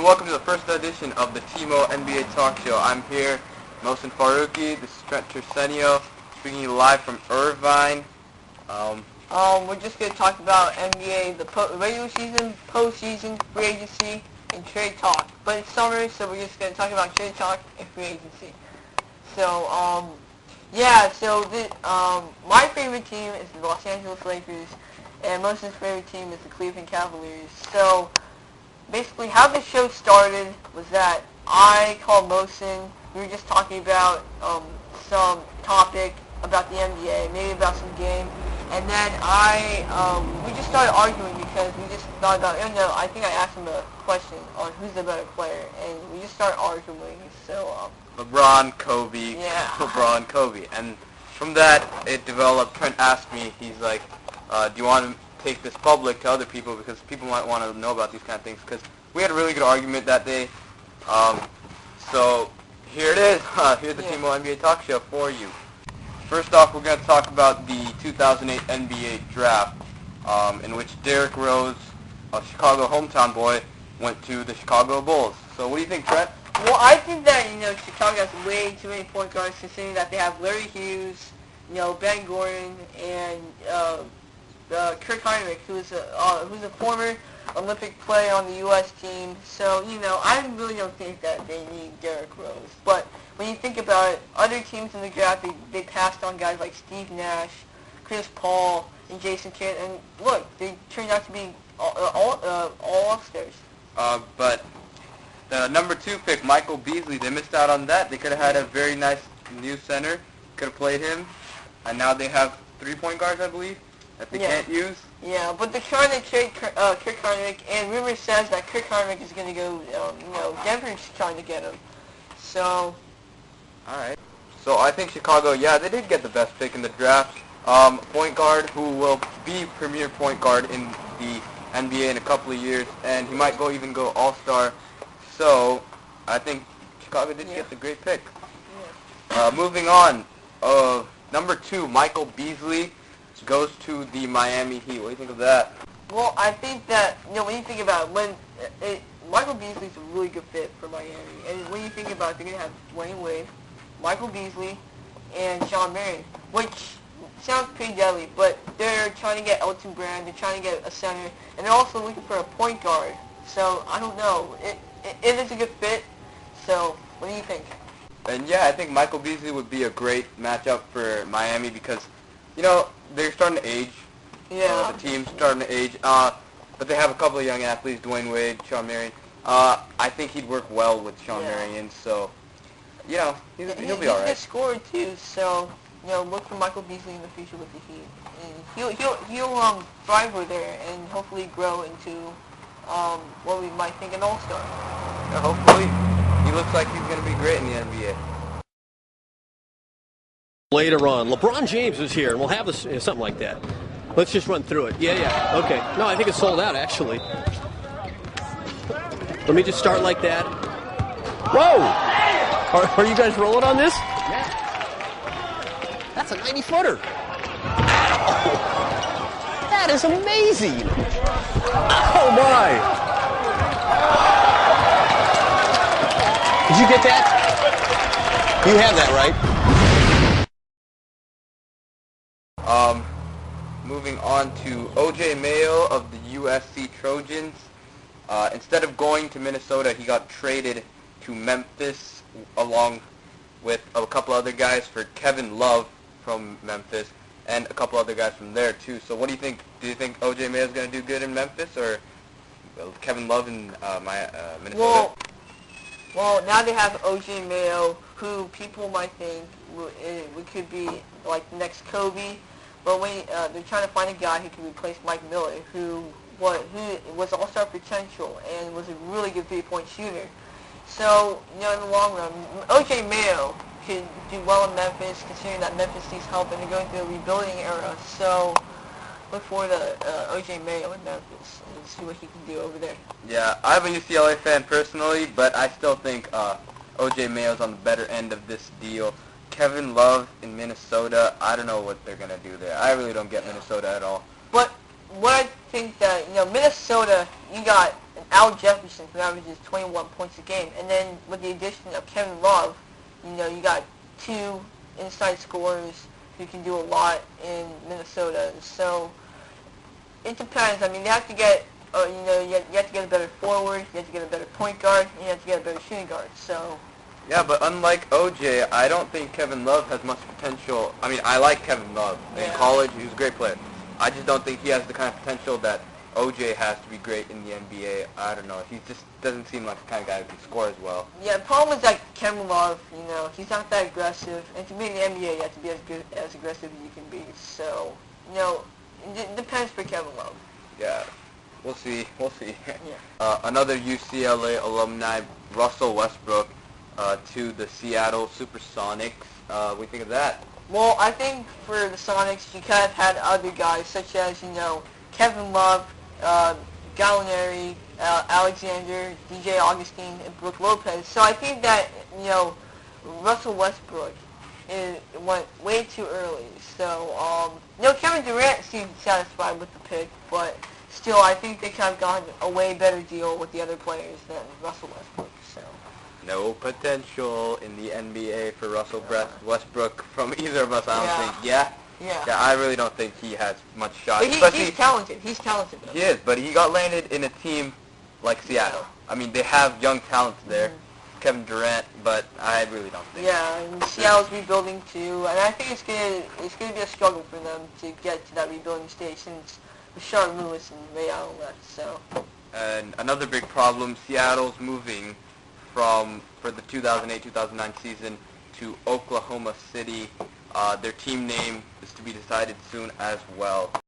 welcome to the first edition of the Timo NBA Talk Show. I'm here, Mohsin Faruqi. This is Trent Tersenio, speaking live from Irvine. We're just going to talk about NBA, the regular season, postseason, free agency, and trade talk. But it's summer, so we're just going to talk about trade talk and free agency. So, my favorite team is the Los Angeles Lakers, and Mohsin's favorite team is the Cleveland Cavaliers. So, basically, how the show started was that I called Mohsin. We were just talking about some topic about the NBA, maybe about some game, and then we just started arguing because we just thought about, I think I asked him a question on who's the better player, and we just started arguing. So LeBron, Kobe, yeah. LeBron, Kobe, and from that it developed. Trent asked me, he's like, do you want to take this public to other people because people might want to know about these kind of things, because we had a really good argument that day. So here it is. Here's the Timo NBA Talk Show for you. First off, we're going to talk about the 2008 NBA Draft, in which Derrick Rose, a Chicago hometown boy, went to the Chicago Bulls. So what do you think, Trent? Well, I think that, Chicago has way too many point guards, considering that they have Larry Hughes, Ben Gordon, and Kirk Heinrich, who's a former Olympic player on the U.S. team. So, I really don't think that they need Derrick Rose. But when you think about it, other teams in the draft, they passed on guys like Steve Nash, Chris Paul, and Jason Kidd, and look, they turned out to be all All-Stars. But the number 2 pick, Michael Beasley, they missed out on that. They could have had a very nice new center, could have played him, and now they have 3 point guards, I believe, that they can't use. Yeah, but they're trying to trade Kirk Heinrich, and rumor says that Kirk Heinrich is going to go, Denver's trying to get him. So... Alright. So I think Chicago, they did get the best pick in the draft. Point guard who will be premier point guard in the NBA in a couple of years, and he might even go All-Star. So I think Chicago did get the great pick. Yeah. Moving on, number 2, Michael Beasley goes to the Miami Heat. What do you think of that? Well, I think that, when you think about it, Michael Beasley's a really good fit for Miami. And when you think about it, they're going to have Dwayne Wade, Michael Beasley, and Shawn Marion, which sounds pretty deadly, but they're trying to get Elton Brand, they're trying to get a center, and they're also looking for a point guard. So, I don't know. It is a good fit. So, what do you think? And I think Michael Beasley would be a great matchup for Miami because, they're starting to age. Yeah. The team's starting to age. But they have a couple of young athletes, Dwayne Wade, Shawn Marion. I think he'd work well with Shawn Marion, so, he'll be all right. He's a good scorer, too, so, look for Michael Beasley in the future with the Heat. And he'll thrive over there and hopefully grow into what we might think an all-star. Yeah, hopefully. He looks like he's going to be great in the NBA. Later on, LeBron James is here, and we'll have this, something like that. Let's just run through it. Yeah. Okay. No, I think it's sold out, actually. Let me just start like that. Whoa! Are you guys rolling on this? Yeah. That's a 90-footer. Oh, that is amazing. Oh, my. Did you get that? You have that, right? Moving on to O.J. Mayo of the USC Trojans. Instead of going to Minnesota, he got traded to Memphis along with a couple other guys for Kevin Love from Memphis and a couple other guys from there too. So what do you think? Do you think O.J. Mayo is going to do good in Memphis or Kevin Love in Minnesota? Well, now they have O.J. Mayo, who people might think could be like the next Kobe. But they're trying to find a guy who can replace Mike Miller, who was all-star potential and was a really good three-point shooter. So, in the long run, O.J. Mayo could do well in Memphis, considering that Memphis needs help and they're going through a rebuilding era. So, look forward to O.J. Mayo in Memphis and see what he can do over there. Yeah, I'm a UCLA fan personally, but I still think O.J. Mayo's on the better end of this deal. Kevin Love in Minnesota, I don't know what they're going to do there. I really don't get Minnesota at all. But what I think that, Minnesota, you got an Al Jefferson, who averages 21 points a game. And then with the addition of Kevin Love, you got two inside scorers who can do a lot in Minnesota. So it depends. I mean, they have to get, you have to get a better forward, you have to get a better point guard, and you have to get a better shooting guard. So. Yeah, but unlike OJ, I don't think Kevin Love has much potential. I mean, I like Kevin Love. In college, he was a great player. I just don't think he has the kind of potential that OJ has to be great in the NBA. I don't know. He just doesn't seem like the kind of guy who can score as well. Yeah, the problem is that Kevin Love, he's not that aggressive. And to be in the NBA, you have to be as aggressive as you can be. So, it depends for Kevin Love. Yeah, we'll see. We'll see. Yeah. Another UCLA alumni, Russell Westbrook, to the Seattle Supersonics. What do you think of that? Well, I think for the Sonics, you kind of had other guys, such as, Kevin Love, Gallinari, Alexander, DJ Augustine, and Brook Lopez. So I think that, Russell Westbrook went way too early. So, Kevin Durant seemed satisfied with the pick, but still, I think they kind of got a way better deal with the other players than Russell Westbrook. So. No potential in the NBA for Russell Westbrook from either of us, I don't think. Yeah? Yeah. Yeah, I really don't think he has much shot. But he's talented. He's talented, though. He is, but he got landed in a team like Seattle. I mean, they have young talents there. Kevin Durant, but I really don't think. Yeah, and Seattle's rebuilding too, and I think it's gonna be a struggle for them to get to that rebuilding stage since Rashard Lewis and Ray Allen left. So. And another big problem: Seattle's moving for the 2008-2009 season to Oklahoma City. Their team name is to be decided soon as well.